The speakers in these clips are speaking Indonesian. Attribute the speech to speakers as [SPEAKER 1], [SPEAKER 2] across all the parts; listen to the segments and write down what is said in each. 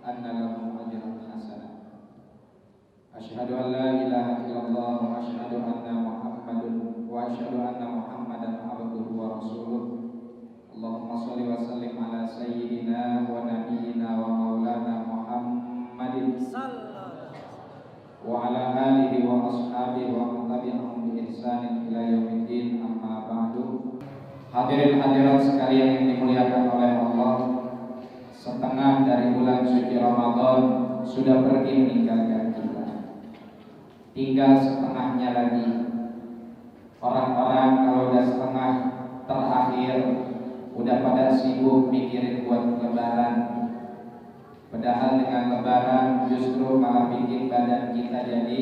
[SPEAKER 1] anna lahu ajran hasanah. Asyhadu an la ilaha illallah wa asyhadu anna Muhammadan abduhu wa rasuluh. Allahumma shalli wa sallim ala sayyidina wa nabiyyina wa maulana Muhammadin wa ala alihi wa ashabihi wa man tabi'ahum bi ihsanin ila yaumiddin, amma ba'du. Hadirin hadirat sekalian yang dimuliakan oleh Allah, setengah dari bulan suci Ramadan sudah pergi meninggalkan kita. Tinggal setengahnya lagi. Orang-orang kalau udah setengah terakhir udah pada sibuk mikirin buat lebaran. Padahal dengan lebaran justru malah bikin badan kita jadi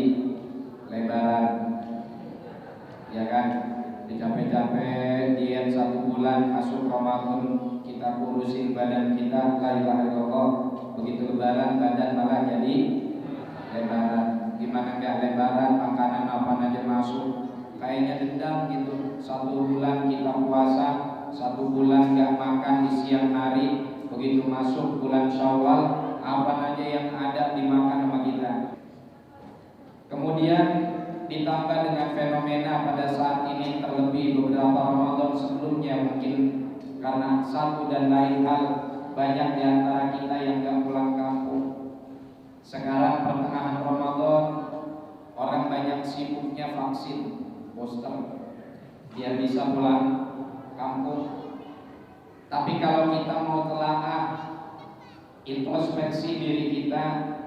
[SPEAKER 1] lebaran. Ya kan? Capek-capek diet 1 bulan, masuk Ramadan kita kurusin badan kita, la ilaha illallah. Begitu lebaran badan malah jadi lebaran. Gimana enggak lebaran, makanan apa aja masuk, kayaknya dendam gitu. 1 bulan kita puasa, 1 bulan enggak makan di siang hari, begitu masuk bulan Syawal apa aja yang ada dimakan sama kita. Kemudian ditambah dengan fenomena pada saat ini, terlebih beberapa Ramadan sebelumnya, mungkin karena satu dan lain hal banyak di antara kita yang gak pulang kampung. Sekarang pertengahan Ramadan orang banyak sibuknya vaksin booster biar bisa pulang kampung. Tapi kalau kita mau telaah introspeksi diri kita,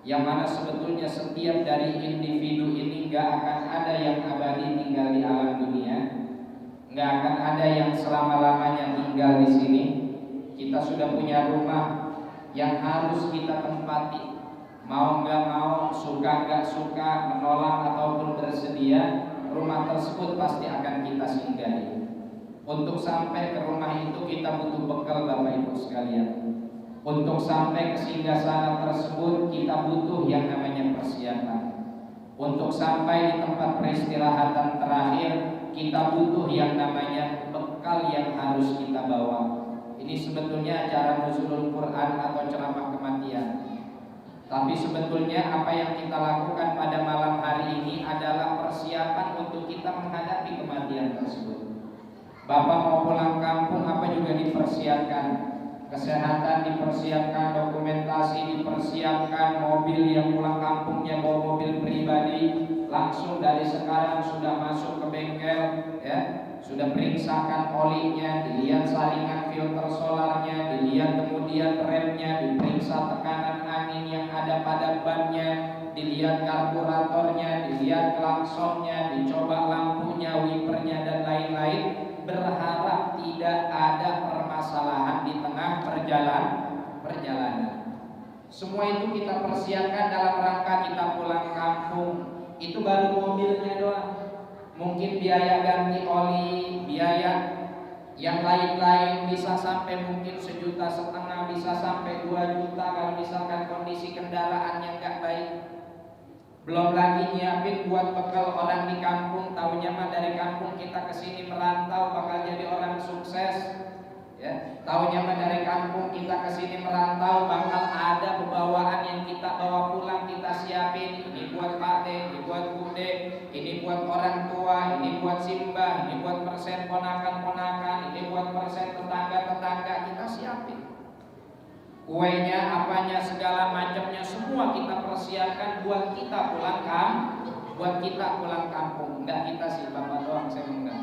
[SPEAKER 1] yang mana sebetulnya setiap dari individu ini gak akan ada yang abadi tinggal di alam dunia, gak akan ada yang selama-lamanya tinggal di sini. Kita sudah punya rumah yang harus kita tempati, mau gak mau, suka gak suka, menolak ataupun bersedia, rumah tersebut pasti akan kita singgahi. Untuk sampai ke rumah itu kita butuh bekal, Bapak Ibu sekalian. Untuk sampai ke singgasana tersebut kita butuh yang namanya persiapan. Untuk sampai di tempat peristirahatan terakhir kita butuh yang namanya bekal yang harus kita bawa. Ini sebetulnya acara nuzulul Quran atau ceramah kematian. Tapi sebetulnya apa yang kita lakukan pada malam hari ini adalah persiapan untuk kita menghadapi kematian tersebut. Bapak mau pulang kampung, apa juga dipersiapkan. Kesehatan dipersiapkan, dokumentasi dipersiapkan, mobil yang pulang kampungnya bawa mobil pribadi, langsung dari sekarang sudah masuk ke bengkel, ya, sudah periksakan olinya, dilihat saringan filter solarnya, dilihat kemudian remnya, diperiksa tekanan angin yang ada pada bannya, dilihat karburatornya, dilihat klaksonnya, dicoba lampunya, wipernya dan lain-lain. Berharap tidak ada permasalahan di tengah perjalanan. Semua itu kita persiapkan dalam rangka kita pulang kampung. Itu baru mobilnya doang. Mungkin biaya ganti oli, biaya yang lain-lain bisa sampai mungkin 1,5 juta, bisa sampai 2 juta kalau misalkan kondisi kendaraan yang gak baik. Belum lagi nyiapin buat bekal orang di kampung. Taunya mah dari kampung kita kesini merantau bakal jadi orang sukses, ya. Taunya mah dari kampung kita kesini merantau bakal ada pembawaan yang kita bawa pulang, kita siapin. Ini buat Pak De, ini buat Bude, ini buat orang tua, ini buat simbah, ini buat persen ponakan-ponakan, ini buat persen tetangga-tetangga, kita siapin. Kuenya, apanya, segala macamnya semua kita persiapkan buat kita pulang kampung. Enggak kita sih, Bapak doang saya enggak.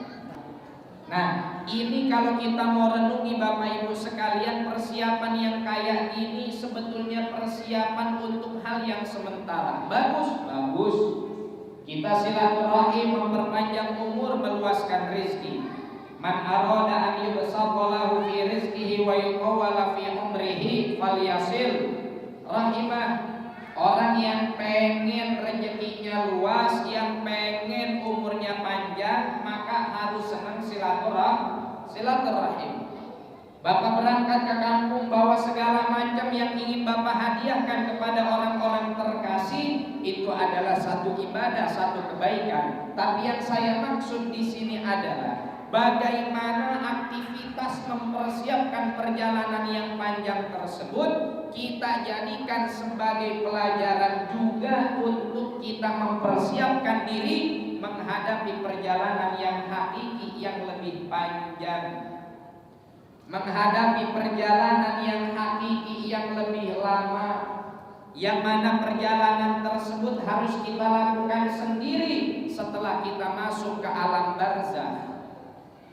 [SPEAKER 1] Nah, ini kalau kita mau renungi Bapak Ibu sekalian, persiapan yang kayak ini sebetulnya persiapan untuk hal yang sementara. Bagus. Kita silaturahim, memperpanjang umur, meluaskan rezeki. Man arada an yubsata lahu fi rizqihi wa yuqawwala fi umrihi falyasil rahimah. Orang yang pengen rezekinya luas, yang pengen umurnya panjang, maka harus senang silaturahim. Bapak berangkat ke kampung bawa segala macam yang ingin Bapak hadiahkan kepada orang-orang terkasih, itu adalah satu ibadah, satu kebaikan. Tapi yang saya maksud di sini adalah bagaimana aktivitas mempersiapkan perjalanan yang panjang tersebut kita jadikan sebagai pelajaran juga untuk kita mempersiapkan diri menghadapi perjalanan yang hakiki yang lebih panjang, menghadapi perjalanan yang hakiki yang lebih lama, yang mana perjalanan tersebut harus kita lakukan sendiri setelah kita masuk ke alam barzakh.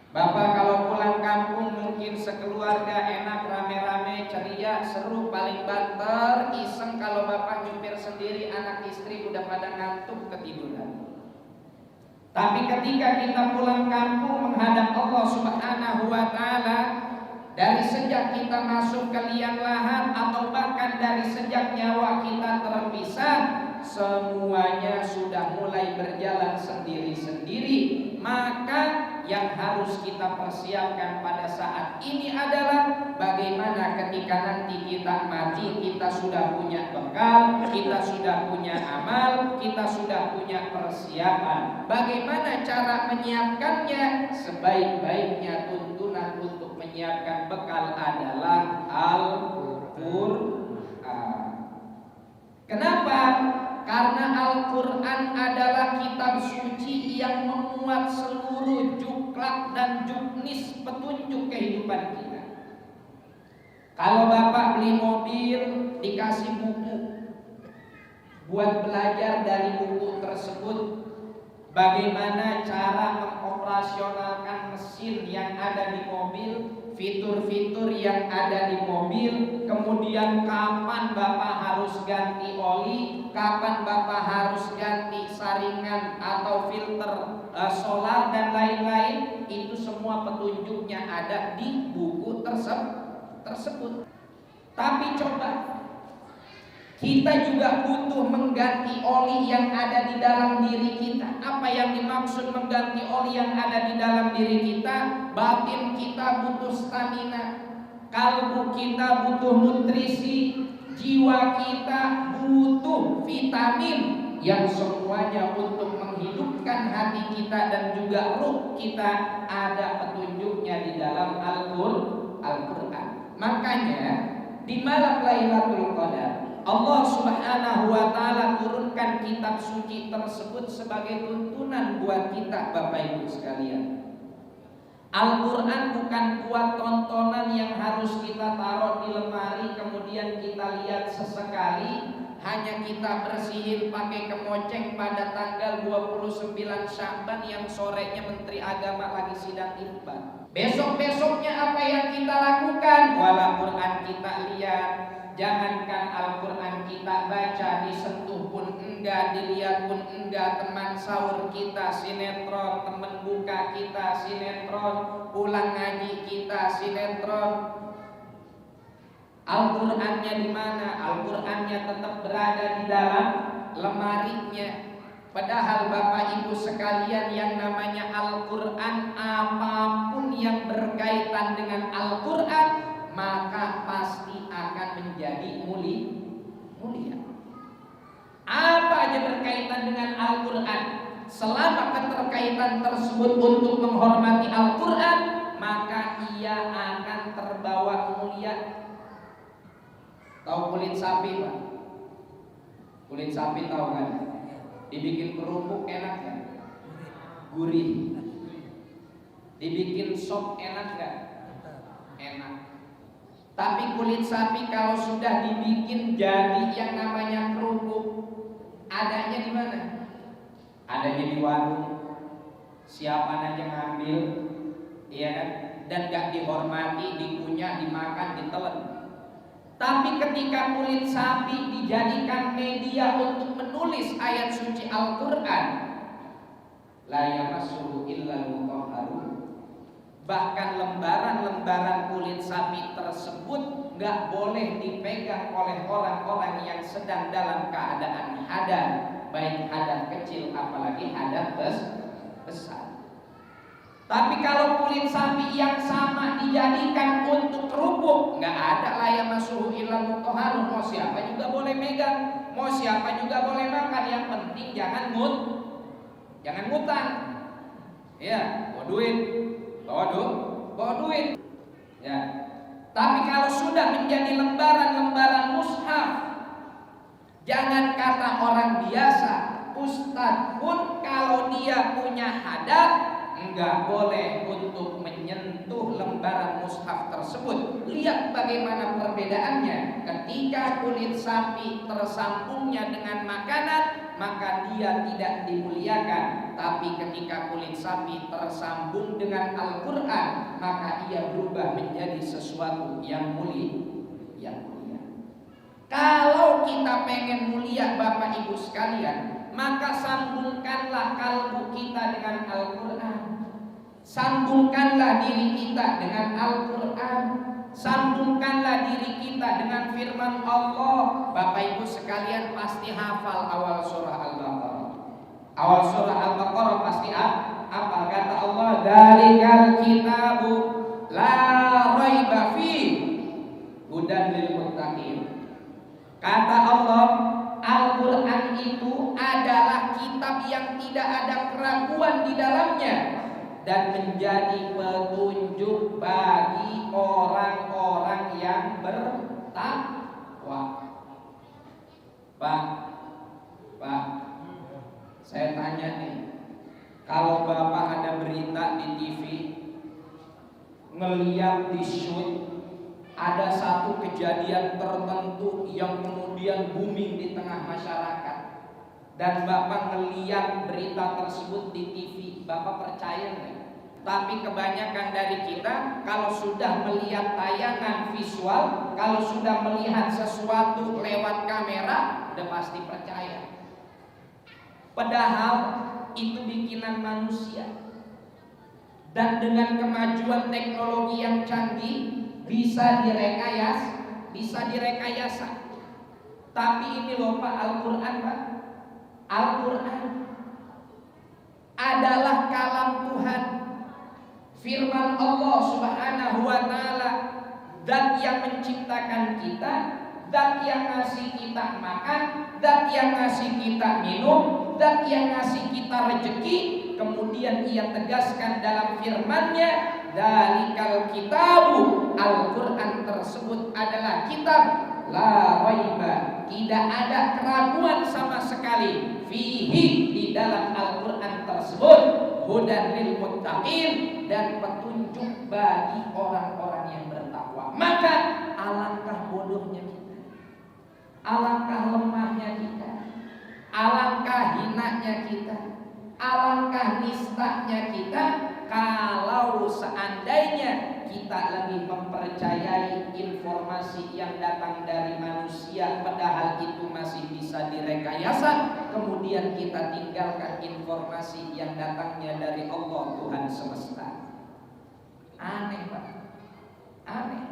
[SPEAKER 1] Bapak kalau pulang kampung mungkin sekeluarga enak, rame-rame, ceria, seru, paling banter, iseng. Kalau bapak nyupir sendiri, anak istri udah pada ngantuk ketiduran. Tapi ketika kita pulang kampung menghadap Allah Subhanahu wa Ta'ala, dari sejak kita masuk ke liang lahat atau bahkan dari sejak nyawa kita terpisah, semuanya sudah mulai berjalan sendiri-sendiri. Maka yang harus kita persiapkan pada saat ini adalah bagaimana ketika nanti kita mati, kita sudah punya bekal, kita sudah punya amal, kita sudah punya persiapan. Bagaimana cara menyiapkannya? Sebaik-baiknya tuntunan untuk menyiapkan bekal adalah Al-Qur'an. Kenapa? Karena Al-Quran adalah kitab suci yang memuat seluruh juklak dan juknis petunjuk kehidupan kita. Kalau bapak beli mobil, dikasih buku buat belajar dari buku tersebut bagaimana cara mengoperasionalkan mesin yang ada di mobil, fitur-fitur yang ada di mobil, kemudian kapan bapak harus ganti oli, kapan bapak harus ganti saringan atau filter solar dan lain-lain. Itu semua petunjuknya ada di buku tersebut. Tapi coba kita juga butuh mengganti oli yang ada di dalam diri kita. Apa yang dimaksud mengganti oli yang ada di dalam diri kita? Batin kita butuh stamina, kalbu kita butuh nutrisi, jiwa kita butuh vitamin, yang semuanya untuk menghidupkan hati kita dan juga ruh kita ada petunjuknya di dalam Al-Quran. Makanya di malam Lailatul Qadar Allah Subhanahu wa Ta'ala turunkan kitab suci tersebut sebagai tuntunan buat kita, Bapak Ibu sekalian. Al-Quran bukan buat tontonan yang harus kita taruh di lemari kemudian kita lihat sesekali, hanya kita bersihin pakai kemoceng pada tanggal 29 Sya'ban yang sorenya Menteri Agama lagi sidang isbat. Besok-besoknya apa yang kita lakukan? Wala Quran kita lihat. Jangankan Al-Quran kita baca, disentuh pun enggak, dilihat pun enggak. Teman sahur kita sinetron, teman buka kita sinetron, pulang ngaji kita sinetron. Al-Qur'annya di mana? Al-Qur'annya tetap berada di dalam lemarinya. Padahal Bapak Ibu sekalian, yang namanya Al-Quran, apapun yang berkaitan dengan Al-Quran maka pasti akan menjadi mulia. Apa aja berkaitan dengan Al-Quran, selama keterkaitan tersebut untuk menghormati Al-Quran, maka ia akan terbawa mulia. Tahu kulit sapi, Pak? Kulit sapi tahu kan? Dibikin kerupuk enak kan? Gurih. Dibikin sop enak kan? Enak. Tapi kulit sapi kalau sudah dibikin jadi yang namanya kerupuk, adanya di mana? Adanya di warung. Siapa aja ngambil, iya kan? Dan gak dihormati, dikunyah, dimakan, ditelan. Tapi ketika kulit sapi dijadikan media untuk menulis ayat suci Al-Quran, la yamassuhu illal mutahharun. Bahkan lembaran-lembaran kulit sapi tersebut gak boleh dipegang oleh orang-orang yang sedang dalam keadaan hadas, baik hadas kecil apalagi hadas besar. Tapi kalau kulit sapi yang sama dijadikan untuk kerupuk, gak ada la yamassuhu illal mutahharun. Mau siapa juga boleh megang, mau siapa juga boleh makan. Yang penting jangan ngutang. Ya, mau duit bawa duit. Ya. Tapi kalau sudah menjadi lembaran-lembaran mushaf, jangan kata orang biasa, ustadz pun kalau dia punya hadat enggak boleh untuk menyentuh lembaran mushaf tersebut. Lihat bagaimana perbedaannya. Ketika kulit sapi tersambungnya dengan makanan, maka dia tidak dimuliakan. Tapi ketika kulit sapi tersambung dengan Al-Quran, maka ia berubah menjadi sesuatu yang mulia. Kalau kita pengen mulia Bapak Ibu sekalian, maka sambungkanlah kalbu kita dengan Al-Quran. Sambungkanlah diri kita dengan Al-Quran. Sambungkanlah diri kita dengan firman Allah. Bapak Ibu sekalian pasti hafal awal surah Al-Baqarah. Awal surah Al-Baqarah pasti apa kata Allah? Dzalikal kitabu la raiba fihi hudan lil muttaqin. Kata Allah, Al-Quran itu adalah kitab yang tidak ada keraguan di dalamnya dan menjadi petunjuk bagi orang-orang yang bertakwa. Pak, saya tanya nih, kalau Bapak ada berita di TV, ngeliat di shoot ada satu kejadian tertentu yang kemudian booming di tengah masyarakat, dan Bapak ngeliat berita tersebut di TV, Bapak percaya nggak? Tapi kebanyakan dari kita kalau sudah melihat tayangan visual, kalau sudah melihat sesuatu lewat kamera, udah pasti percaya. Padahal itu bikinan manusia. Dan dengan kemajuan teknologi yang canggih bisa direkayasa. Tapi ini loh Pak, Al-Quran Pak. Al-Quran adalah kalam Tuhan, firman Allah Subhanahu wa ta'ala, zat yang menciptakan kita, zat yang ngasih kita makan, zat yang ngasih kita minum, zat yang ngasih kita rezeki. Kemudian ia tegaskan dalam firman-Nya, dzalikal kitabu, Al-Quran tersebut adalah kitab la raiba, tidak ada keraguan sama sekali, fihi, di dalam Al-Quran tersebut, hudan lil muttaqin, dan petunjuk bagi orang-orang yang bertakwa. Maka alangkah bodohnya kita, alangkah lemahnya kita, alangkah hinanya kita, alangkah nistanya kita kalau seandainya kita lebih mempercayai informasi yang datang dari manusia, padahal itu masih bisa direkayasa, kemudian kita tinggalkan informasi yang datangnya dari Allah Tuhan semesta. Aneh Pak, aneh.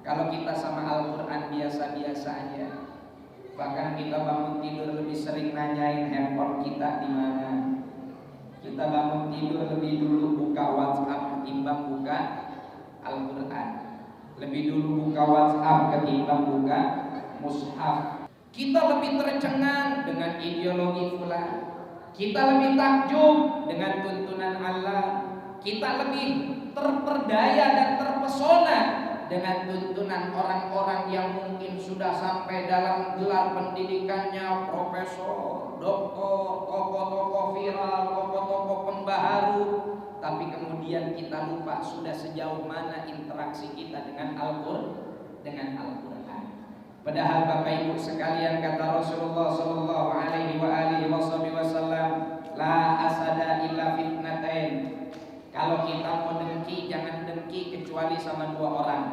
[SPEAKER 1] Kalau kita sama Al-Quran biasa-biasa aja, bahkan kita bangun tidur lebih sering nanyain handphone kita di mana. Kita bangun tidur lebih dulu buka WhatsApp ketimbang buka Al-Quran. Lebih dulu buka WhatsApp ketimbang buka mushaf. Kita lebih tercengang dengan ideologi fulan. Kita lebih takjub dengan tuntunan Allah. Kita lebih terperdaya dan terpesona dengan tuntunan orang-orang yang mungkin sudah sampai dalam gelar pendidikannya profesor, doktor, tokoh-tokoh viral, tokoh-tokoh pembaharu. Tapi kemudian kita lupa sudah sejauh mana interaksi kita dengan Al-Quran. Padahal Bapak Ibu sekalian, kata Rasulullah sallallahu alaihi wasallam, la asada illa fitnatain. Kalau kita mau dengki, jangan dengki kecuali sama dua orang.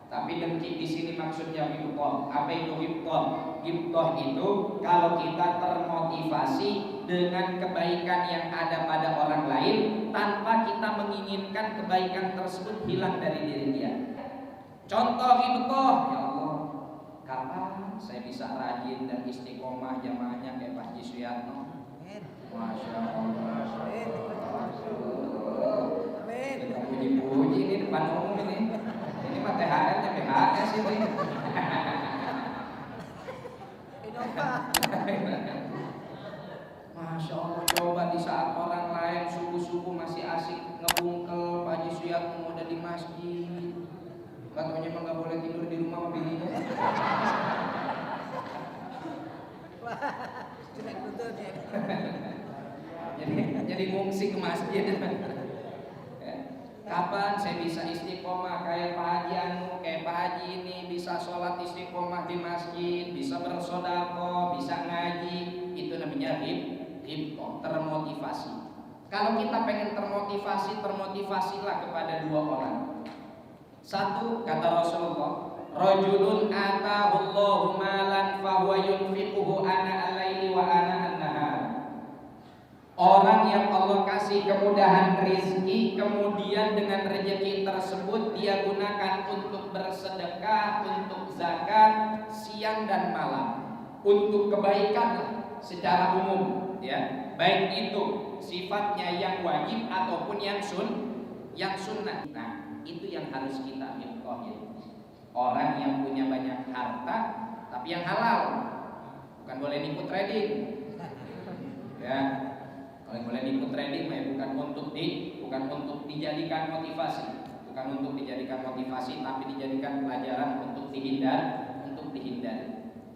[SPEAKER 1] Tapi dengki di sini maksudnya ghibthah. Apa itu ghibthah? Ghibthah itu kalau kita termotivasi dengan kebaikan yang ada pada orang lain tanpa kita menginginkan kebaikan tersebut hilang dari diri dia. Contoh ghibthah, ya Allah, kapan saya bisa rajin dan istiqomah jamaahnya kayak Pak Haji Suyatno? Masya Allah. Puji-puji ini depan umum ini. Ini mah THR-nya PHS ini. Masya Allah, coba di saat orang lain subuh-subuh masih asik ngebungkel Pak Haji Suyat jadi ngungsi ke masjid. Kapan saya bisa istiqomah kayak Pak Haji Anu, kayak Pak Haji ini, bisa sholat istiqomah di masjid, bisa bersedekah, bisa ngaji. Itu namanya hibtoh, termotivasi. Kalau kita pengen termotivasi, termotivasilah kepada dua orang. Satu, kata Rasulullah, rajulun atahu Allahu malan fahuwa yunfiquhu ana al-laili wa ana an-nahar. Orang yang Allah kasih kemudahan rezeki, kemudian dengan rezeki tersebut dia gunakan untuk bersedekah, untuk zakat, siang dan malam, untuk kebaikan secara umum, ya. Baik itu sifatnya yang wajib ataupun yang sunnah. Nah, itu yang harus kita hifdzi. Orang yang punya banyak harta tapi yang halal, bukan boleh nipu trading, ya. Kalau boleh nipu trading, bukan untuk dijadikan motivasi, tapi dijadikan pelajaran untuk dihindari.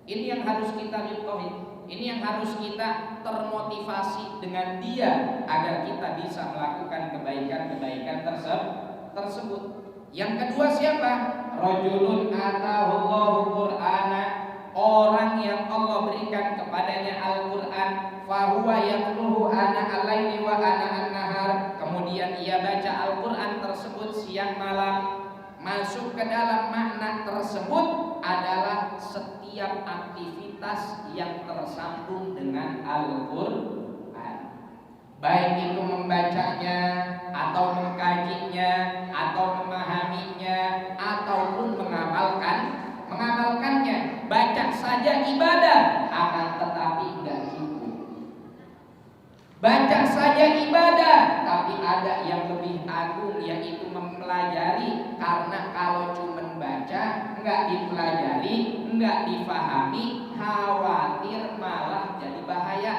[SPEAKER 1] Ini yang harus kita hifdzi, ini yang harus kita termotivasi dengan dia agar kita bisa melakukan kebaikan tersebut. Yang kedua siapa? Rajulun atahu Allahu Qur'ana, orang yang Allah berikan kepadanya Al-Qur'an, fahuwa yatluhu ana al-laili wa ana an-nahar, kemudian ia baca Al-Qur'an tersebut siang malam. Masuk ke dalam makna tersebut adalah setiap aktivitas yang tersambung dengan Al-Qur'an, baik itu membacanya atau mengkajinya atau memahaminya ataupun mengamalkannya. Baca saja ibadah, akan tetapi enggak cukup. Baca saja ibadah, tapi ada yang lebih agung, yaitu mempelajari. Karena kalau cuma baca, enggak dipelajari, enggak difahami, khawatir malah jadi bahaya.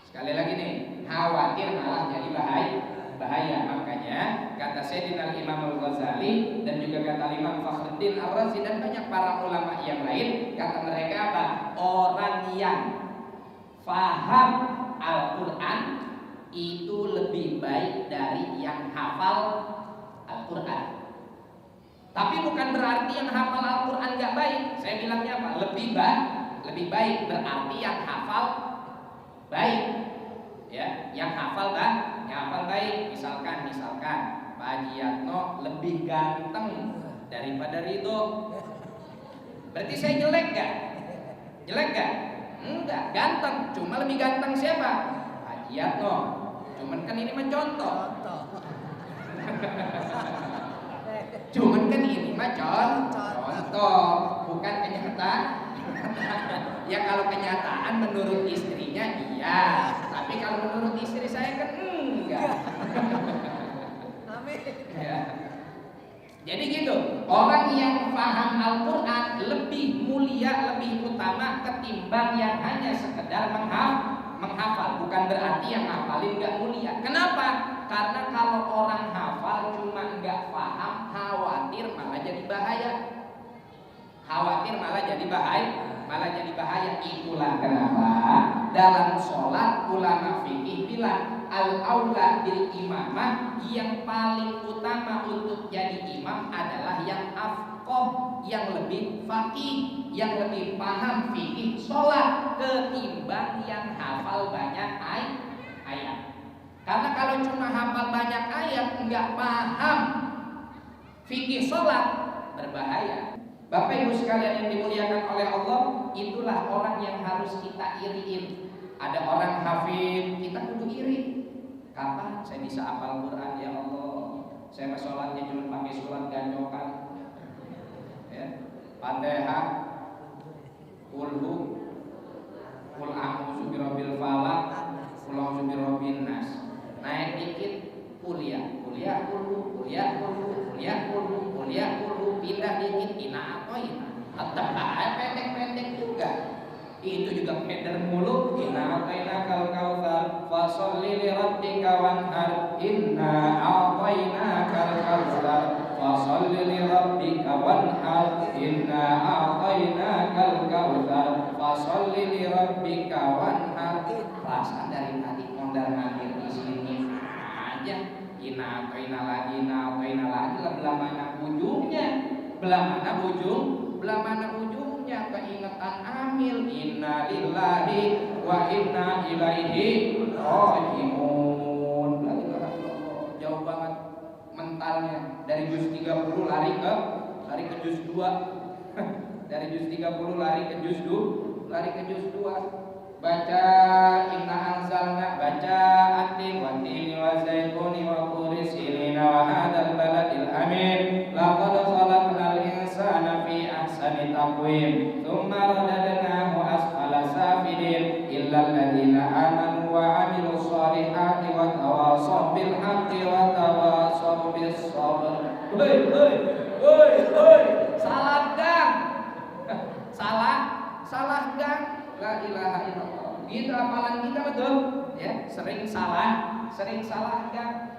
[SPEAKER 1] Sekali lagi nih, khawatir malah jadi bahaya. Makanya kata Sayyidina Imam Al-Ghazali dan juga kata Imam Fakhruddin Ar-Razi dan banyak para ulama yang lain, kata mereka apa? Orang yang faham Al-Quran itu lebih baik dari yang hafal Al-Quran. Tapi bukan berarti yang hafal Al-Quran gak baik. Saya bilangnya apa? Lebih baik berarti yang hafal baik, ya. Yang hafal baik. Misalkan Pak Haji Yatno lebih ganteng daripada Ridho. Berarti saya jelek gak? Enggak, ganteng. Cuma lebih ganteng siapa? Haji Yatno. Cuman kan ini mencontoh. Contoh, bukan kenyataan. Ya kalau kenyataan menurut istrinya iya, tapi kalau menurut istri saya kan enggak. Amin. Ya. Jadi gitu, orang yang paham Al-Quran lebih mulia, lebih utama ketimbang yang hanya sekedar menghafal. Bukan berarti yang hafalin gak mulia. Kenapa? Karena kalau orang hafal cuma gak paham, khawatir malah jadi bahaya. Itulah kenapa dalam sholat ulama fikih bilang al-aula bil imamah, yang paling utama untuk jadi imam adalah yang afqah, yang lebih faqih, yang lebih paham fikih sholat ketimbang yang hafal banyak ayat. Karena kalau cuma hafal banyak ayat nggak paham fikih sholat, berbahaya. Bapak Ibu sekalian yang dimuliakan oleh Allah, itulah orang yang harus kita iriin. Ada orang hafid, kita kudu iri. Kapan saya bisa hafal Quran, ya Allah? Saya sholatnya cuma pakai surat ganjokan, ya. Fatihah, Qul a'udzu birabbil falaq, Qul a'udzu birabbin nas. Naik dikit kuliah, pindah dikit tetap pendek juga. Itu juga peder mulu. Inna a'tainakal kautsar fasholli li rabbika wanhar, inna a'tainakal kautsar fasholli li rabbika wanhar, inna a'tainakal kautsar fasholli li rabbika wanhar. Perasaan dari tadi mondar mandir di sini aja, ina lagi lah, belah mana ujungnya, keingetan amil, inna lillahi wa inna ilaihi raji'un. Jauh banget mentalnya, dari juz 30 lari ke juz 2 dari juz 30 lari ke juz 2. Baca inna anzalna, baca atin wa tini wa zaituni wa turi sinina wa hadzal baladil amin, laqad khalaqnal insana fi ahsani taqwim tsumma radadnahu asfala safilin illal ladzina amanu wa 'amilus shalihati wa tawassaw bil haqqi wa tawassaw bis sabr. Hoi, salah gang. Salah gang. La ilaha illallah. Gitu hafalan kita betul, ya. Sering salah kan.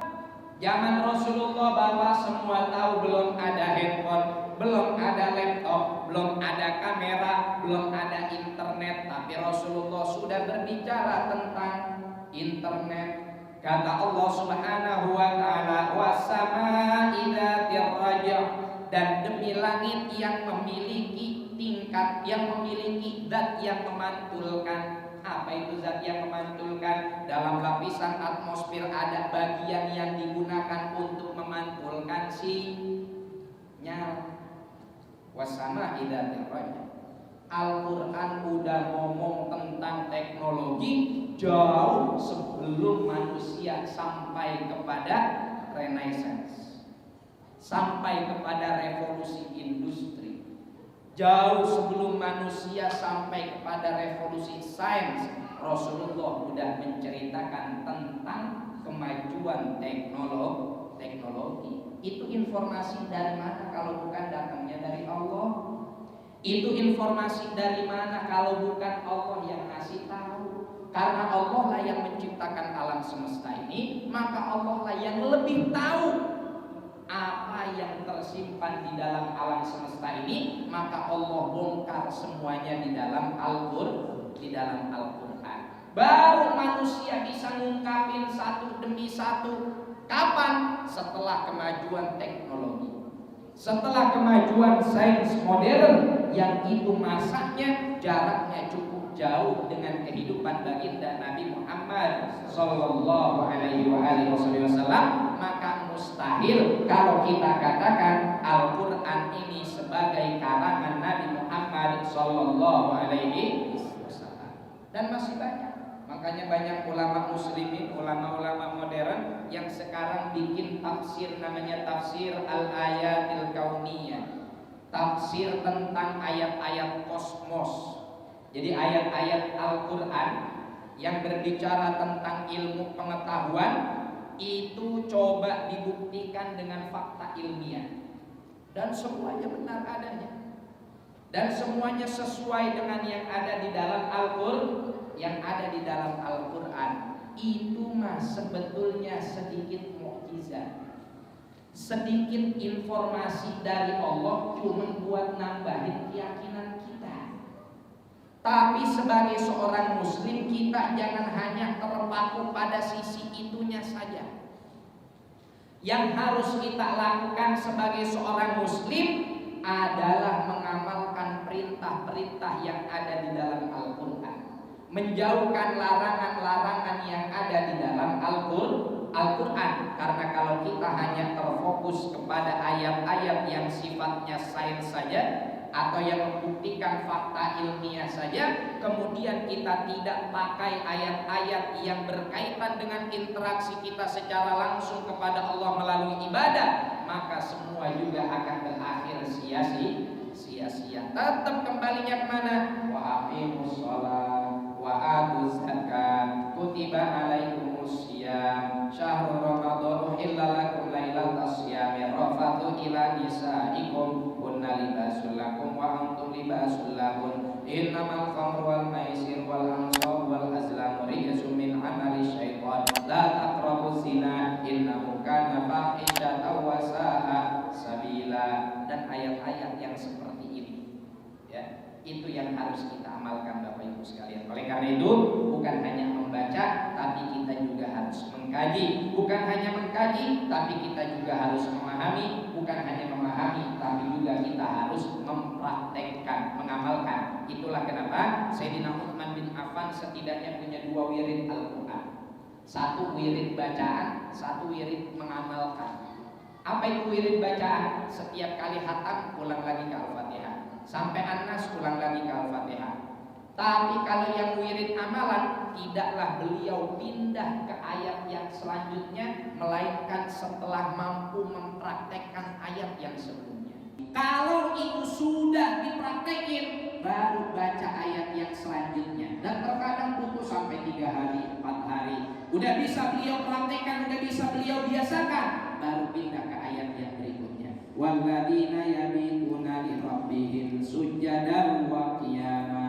[SPEAKER 1] Zaman Rasulullah bahwa semua tahu belum ada handphone, belum ada laptop, belum ada kamera, belum ada internet, tapi Rasulullah sudah berbicara tentang internet. Kata Allah Subhanahu wa taala, was-samaa'i dzatir raja', dan demi langit yang memiliki tingkat, yang memiliki zat yang memantulkan. Apa itu zat yang memantulkan? Dalam lapisan atmosfer ada bagian yang digunakan untuk memantulkan sinyal. Was-samaa'i dzatir raja'. Al-Quran udah ngomong tentang teknologi jauh sebelum manusia sampai kepada Renaissance, sampai kepada revolusi industri. Jauh sebelum manusia sampai kepada revolusi sains, Rasulullah sudah menceritakan tentang kemajuan teknologi. Itu informasi dari mana kalau bukan datangnya dari Allah? Itu informasi dari mana kalau bukan Allah yang ngasih tahu? Karena Allah lah yang menciptakan alam semesta ini, maka Allah lah yang lebih tahu apa yang tersimpan di dalam alam semesta ini, maka Allah bongkar semuanya di dalam Al-Quran. Baru manusia bisa ngungkapin satu demi satu. Kapan? Setelah kemajuan teknologi, setelah kemajuan sains modern, yang itu masanya jaraknya cukup jauh dengan kehidupan baginda Nabi Muhammad sallallahu alaihi wasallam, maka mustahil kalau kita katakan Al-Quran ini sebagai karangan Nabi Muhammad sallallahu alaihi wasallam. Dan masih banyak. Makanya banyak ulama muslimin, ulama-ulama modern yang sekarang bikin tafsir, namanya tafsir al-ayatil kauniyah, tafsir tentang ayat-ayat kosmos. Jadi ayat-ayat Al-Quran yang berbicara tentang ilmu pengetahuan itu coba dibuktikan dengan fakta ilmiah, dan semuanya benar adanya, dan semuanya sesuai dengan yang ada di dalam Al-Quran. Itu mah sebetulnya sedikit mukjizat, sedikit informasi dari Allah, cuma buat nambahin keyakinan kita. Tapi sebagai seorang muslim, kita jangan hanya terpaku pada sisi itunya saja. Yang harus kita lakukan sebagai seorang muslim adalah mengamalkan perintah-perintah yang ada di dalam Al-Quran, menjauhkan larangan-larangan yang ada di dalam Al-Quran. Karena kalau kita hanya terfokus kepada ayat-ayat yang sifatnya sains saja, atau yang membuktikan fakta ilmiah saja, kemudian kita tidak pakai ayat-ayat yang berkaitan dengan interaksi kita secara langsung kepada Allah melalui ibadah, maka semua juga akan berakhir sia-sia. Tetap kembalinya kemana? Wa aqimus shalah wa atuz zakat kutiba alaikumus syiyam syahrul ramadhan uhilla lakum lailatas syiyami rafathu ila nisaikum kunna libasul lakum wa antum libasul lahun innamal khamru wal maisir wal ansab wal azlamu rijsun min amali syaitan la taqrabuz zina innahu kana fahishatan wa sa'a sabila. Dan ayat-ayat yang seperti ini, ya, itu yang harus kita amalkan Bapak Ibu sekalian. Oleh karena itu bukan hanya membaca, tapi kita juga harus mengkaji. Bukan hanya mengkaji, tapi kita juga harus memahami. Bukan hanya memahami, tapi juga kita harus mempraktekkan, mengamalkan. Itulah kenapa Sayyidina Utsman bin Affan setidaknya punya 2 wirid Al-Quran. 1 wirid bacaan, 1 wirid mengamalkan. Apa itu wirid bacaan? Setiap kali khatam ulang lagi ke Al-Fatihah, sampai An-Nas ulang lagi ke Al-Fatihah. Tapi kalau yang wirid amalan, tidaklah beliau pindah ke ayat yang selanjutnya, melainkan setelah mampu mempraktekkan ayat yang sebelumnya. Kalau itu sudah dipraktekin, baru baca ayat yang selanjutnya. Dan terkadang butuh sampai 3 hari, 4 hari. Udah bisa beliau praktekkan, udah bisa beliau biasakan, baru pindah ke ayat yang berikutnya. Walladzina yabituna li rabbihim sujjadan wa qiyama.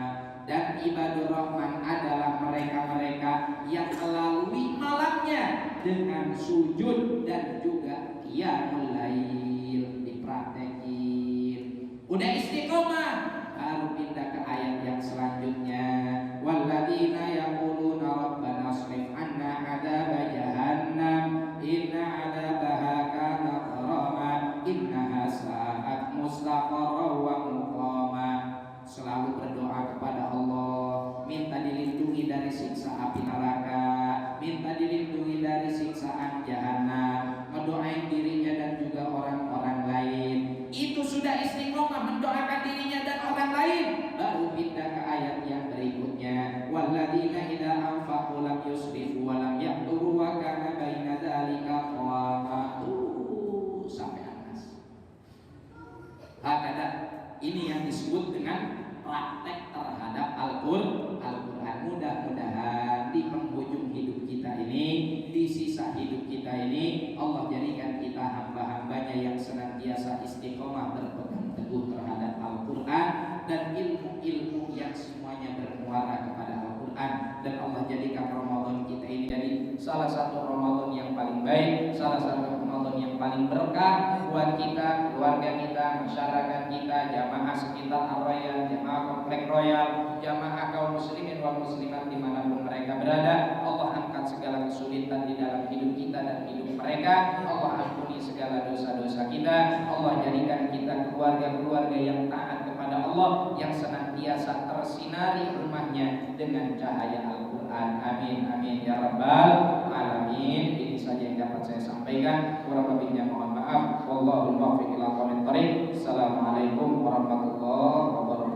[SPEAKER 1] Dan ibadur rahman adalah mereka-mereka yang melalui malamnya dengan sujud dan juga qiyamul lail. Dipraktekin, udah istiqomah, baru pindah ke ayat yang selanjutnya. Walladzina yaquluna rabbana asrif anna adzaba jahannam inna adzabaha kana gharama innaha sa'at mustaqarra wa muqama. Selalu berdoa kepada Allah, minta dilindungi dari siksa api neraka, minta dilindungi dari siksaan jahanam, mendoain dirinya dan juga orang-orang lain. Itu sudah istiqomah mendoakan dirinya dan orang lain, baru pindah ke ayat yang berikutnya. Walladzina idza anfaqu lam yusrifu wa lam yaqturu wa kana baina dzalika qawama. Sampai Anas. Hakada, ini yang disebut dengan praktek terhadap Al-Quran. Mudah-mudahan di penghujung hidup kita ini, di sisa hidup kita ini, Allah jadikan kita hamba-hambanya yang senantiasa istiqomah berpegang teguh terhadap Al-Quran dan ilmu-ilmu yang semuanya bermuara kepada Al-Quran. Dan Allah jadikan Ramadan kita ini jadi salah satu Ramadan yang paling baik, salah satu Ramadan yang paling berkah buat kita, keluarga kita, masyarakat kita, jamaah sekitar Ar-Raya, jamaah Komplek Royal, jamaah kaum muslimin wal muslimat dimanapun mereka berada. Allah angkat segala kesulitan di dalam hidup kita dan hidup mereka. Allah ampuni segala dosa-dosa kita. Allah jadikan kita keluarga-keluarga yang taat kepada Allah, yang senantiasa tersinari rumahnya dengan cahaya Al-Quran. Amin amin ya rabbal alamin. Ini saja yang dapat saya sampaikan. Kurang lebihnya mohon maaf. Wallahul muwaffiq ila aqwamit thoriq. Assalamualaikum warahmatullahi wabarakatuh.